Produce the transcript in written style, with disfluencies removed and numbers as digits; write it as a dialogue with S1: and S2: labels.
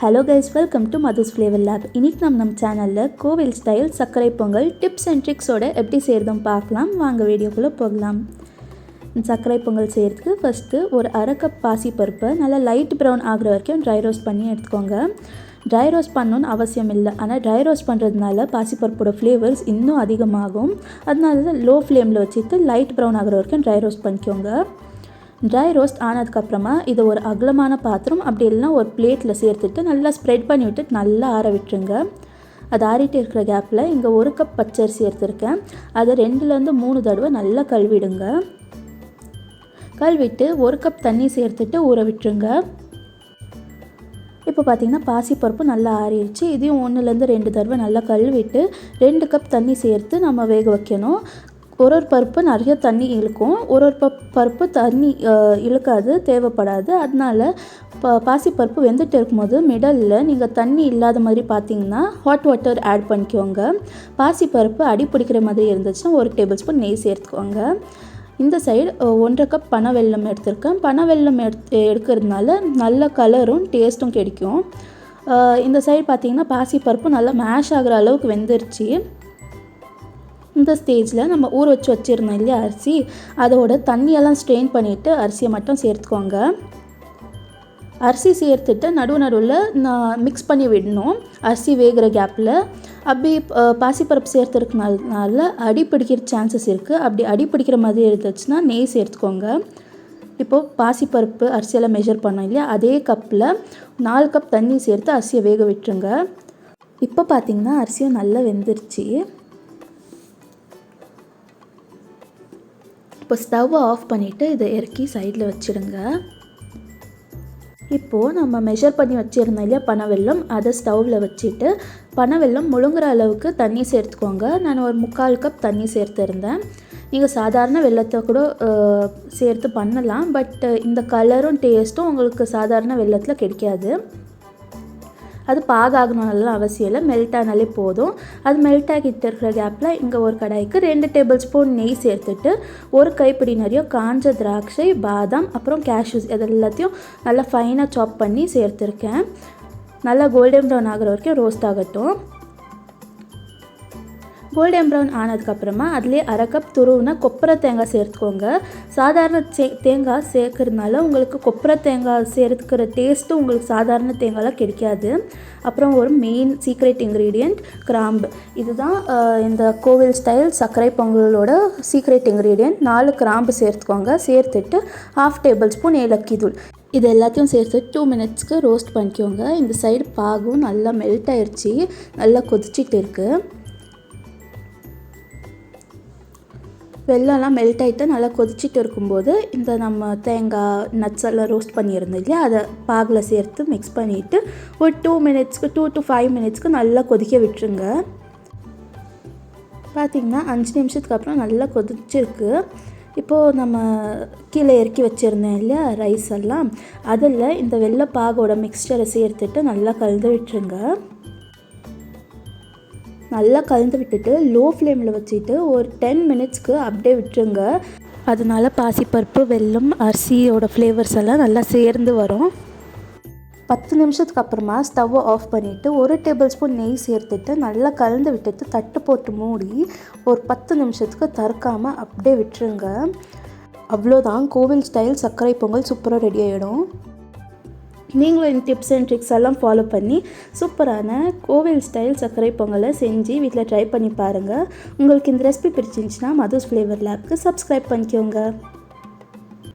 S1: Hello guys, welcome to Madhu's flavour lab. இன்றைக்கி நம்ம சேனலில் கோவில் ஸ்டைல் சர்க்கரை பொங்கல் டிப்ஸ் அண்ட் ட்ரிக்ஸோட எப்படி செய்கிறதும் பார்க்கலாம். வாங்க வீடியோக்குள்ளே போகலாம். சர்க்கரை பொங்கல் செய்கிறதுக்கு ஃபஸ்ட்டு ஒரு அரை கப் பாசிப்பருப்பை நல்லா லைட் ப்ரௌன் ஆகிற வரைக்கும் ட்ரை ரோஸ்ட் பண்ணி எடுத்துக்கோங்க. ட்ரை ரோஸ்ட் பண்ணணுன்னு அவசியம் இல்லை, ஆனால் ட்ரை ரோஸ்ட் பண்ணுறதுனால பாசிப்பருப்போட ஃப்ளேவர்ஸ் இன்னும் அதிகமாகும். அதனால லோ ஃப்ளேமில் வச்சுட்டு லைட் ப்ரௌன் ஆகிற வரைக்கும் ட்ரை ரோஸ்ட் பண்ணிக்கோங்க. ட்ரை ரோஸ்ட் ஆனதுக்கப்புறமா இதை ஒரு அகலமான பாத்திரம் அப்படி இல்லைனா ஒரு பிளேட்டில் சேர்த்துட்டு நல்லா ஸ்ப்ரெட் பண்ணி விட்டுட்டு நல்லா ஆற விட்டுருங்க. அது ஆறிட்டு இருக்கிற கேப்பில் இங்கே 1 கப் பச்சரிசி எடுத்துருக்கேன். அதை 2-3 தடவை நல்லா கழுவிடுங்க. கழுவிட்டு 1 கப் தண்ணி சேர்த்துட்டு ஊற விட்டுருங்க. இப்போ பார்த்திங்கன்னா பாசிப்பருப்பு நல்லா ஆறிடுச்சு. இதையும் 1-2 தடவை நல்லா கழுவிட்டு 2 கப் தண்ணி சேர்த்து நம்ம வேக வைக்கணும். ஒரு பருப்பு நிறைய தண்ணி இழுக்கும், ஒரு பருப்பு தண்ணி இழுக்காது, தேவைப்படாது. அதனால பாசிப்பருப்பு வெந்துட்டு இருக்கும்போது மிடலில் நீங்கள் தண்ணி இல்லாத மாதிரி பார்த்தீங்கன்னா ஹாட் வாட்டர் ஆட் பண்ணிக்கோங்க. பாசிப்பருப்பு அடி பிடிக்கிற மாதிரி இருந்துச்சுன்னா 1 டேபிள் ஸ்பூன் நெய் சேர்த்துக்கோங்க. இந்த சைடு 1.5 கப் பனை வெல்லம் எடுத்திருக்கேன். பனை வெல்லம் எடுக்கிறதுனால நல்ல கலரும் டேஸ்ட்டும் கிடைக்கும். இந்த சைடு பார்த்திங்கன்னா பாசிப்பருப்பு நல்லா மேஷ் ஆகிற அளவுக்கு வெந்துருச்சு. இந்த ஸ்டேஜில் நம்ம ஊற வச்சுருந்தோம் இல்லையா அரிசி, அதோட தண்ணியெல்லாம் ஸ்ட்ரெயின் பண்ணிவிட்டு அரிசியை மட்டும் சேர்த்துக்கோங்க. அரிசி சேர்த்துட்டு நடுவில் நான் மிக்ஸ் பண்ணி விடணும் அரிசி வேகிற கேப்பில். அப்படி பாசிப்பருப்பு சேர்த்துருக்கனால அடி பிடிக்கிற சான்சஸ் இருக்குது. அப்படி அடி பிடிக்கிற மாதிரி இருந்துச்சுன்னா நெய் சேர்த்துக்கோங்க. இப்போது பாசிப்பருப்பு அரிசியெல்லாம் மெஷர் பண்ணோம் இல்லையா, அதே கப்பில் 4 கப் தண்ணி சேர்த்து அரிசியை வேக விட்டுருங்க. இப்போ பார்த்திங்கன்னா அரிசியும் நல்லா வெந்துருச்சு. இப்போ ஸ்டவ்வை ஆஃப் பண்ணிவிட்டு இதை இறக்கி சைடில் வச்சுடுங்க. இப்போது நம்ம மெஷர் பண்ணி வச்சுருந்தோம் இல்லையா பனை வெல்லம், அதை ஸ்டவ்வில் வச்சுட்டு பனை வெல்லம் முழுங்குற அளவுக்கு தண்ணி சேர்த்துக்கோங்க. நான் ஒரு 3/4 கப் தண்ணி சேர்த்துருந்தேன். நீங்கள் சாதாரண வெல்லத்தை கூட சேர்த்து பண்ணலாம், பட் இந்த கலரும் டேஸ்ட்டும் உங்களுக்கு சாதாரண வெல்லத்தில் கிடைக்காது. அது பாகாகணும்லாம் அவசியம் இல்லை, மெல்ட் ஆனாலே போதும். அது மெல்ட் ஆகிட்டு இருக்கிற கேப்பில் இங்கே ஒரு கடாய்க்கு 2 டேபிள் ஸ்பூன் நெய் சேர்த்துட்டு 1 கைப்பிடி நிறைய காஞ்ச திராட்சை, பாதாம், அப்புறம் கேஷ்யூஸ் இது எல்லாத்தையும் நல்லா ஃபைனாக சாப் பண்ணி சேர்த்துருக்கேன். நல்லா கோல்டன் ப்ரௌன் ஆகிற வரைக்கும் ரோஸ்ட் ஆகட்டும். கோல்டன் ப்ரௌன் ஆனதுக்கப்புறமா அதிலே அரை கப் துருவுனா கொப்பரை தேங்காய் சேர்த்துக்கோங்க. சாதாரண தேங்காய் சேர்க்கறதுனால உங்களுக்கு கொப்பரை தேங்காய் சேர்த்துக்கிற டேஸ்ட்டு உங்களுக்கு சாதாரண தேங்காயெலாம் கிடைக்காது. அப்புறம் ஒரு மெயின் சீக்ரெட் இன்க்ரீடியண்ட் கிராம்பு. இதுதான் இந்த கோவில் ஸ்டைல் சர்க்கரை பொங்கலோட சீக்ரெட் இன்க்ரீடியண்ட். 4 கிராம்பு சேர்த்துக்கோங்க. சேர்த்துட்டு 1/2 டேபிள் ஸ்பூன் ஏலக்கி தூள் இது எல்லாத்தையும் சேர்த்து 2 மினிட்ஸ்க்கு ரோஸ்ட் பண்ணிக்கோங்க. இந்த சைடு பாகும் நல்லா மெல்ட் ஆயிடுச்சு, நல்லா கொதிச்சிட்டு இருக்குது. வெள்ளம்லாம் மெல்ட் ஆகிட்டு நல்லா கொதிச்சிட்டு இருக்கும்போது இந்த நம்ம தேங்காய் நட்ஸ் எல்லாம் ரோஸ்ட் பண்ணியிருந்தோம் இல்லையா, அதை பாகில் சேர்த்து மிக்ஸ் பண்ணிவிட்டு ஒரு 2 to 5 மினிட்ஸ்க்கு நல்லா கொதிக்க விட்டுருங்க. பார்த்திங்கன்னா 5 நிமிஷத்துக்கு அப்புறம் நல்லா கொதிச்சிருக்கு. இப்போது நம்ம கீழே இறக்கி வச்சுருந்தேன் இல்லையா ரைஸ் எல்லாம், அதில் இந்த வெள்ளை பாகோட மிக்ஸ்சரை சேர்த்துட்டு நல்லா கலந்து விட்டுருங்க. நல்லா கலந்து விட்டுட்டு லோ ஃப்ளேமில் வச்சுட்டு ஒரு 10 மினிட்ஸ்க்கு அப்படியே விட்டுருங்க. அதனால பாசிப்பருப்பு, வெல்லம், அரிசியோட ஃப்ளேவர்ஸ் எல்லாம் நல்லா சேர்ந்து வரும். 10 நிமிஷத்துக்கு அப்புறமா ஸ்டவ்வை ஆஃப் பண்ணிவிட்டு 1 டேபிள் ஸ்பூன் நெய் சேர்த்துட்டு நல்லா கலந்து விட்டுட்டு தட்டு போட்டு மூடி ஒரு 10 நிமிஷத்துக்கு தறுக்காமல் அப்படியே விட்டுருங்க. அவ்வளோதான், கோவில் ஸ்டைல் சர்க்கரை பொங்கல் சூப்பராக ரெடி ஆகிடும். நீங்களும் இந்த டிப்ஸ் அண்ட் ட்ரிக்ஸ் எல்லாம் ஃபாலோ பண்ணி சூப்பரான கோவில் ஸ்டைல் சர்க்கரை பொங்கலை செஞ்சு வீட்டில் ட்ரை பண்ணி பாருங்கள். உங்களுக்கு இந்த ரெசிபி பிடிச்சிருந்துச்சுன்னா மதுஸ் ஃப்ளேவர் லேப்க்கு சப்ஸ்கிரைப் பண்ணிக்கோங்க.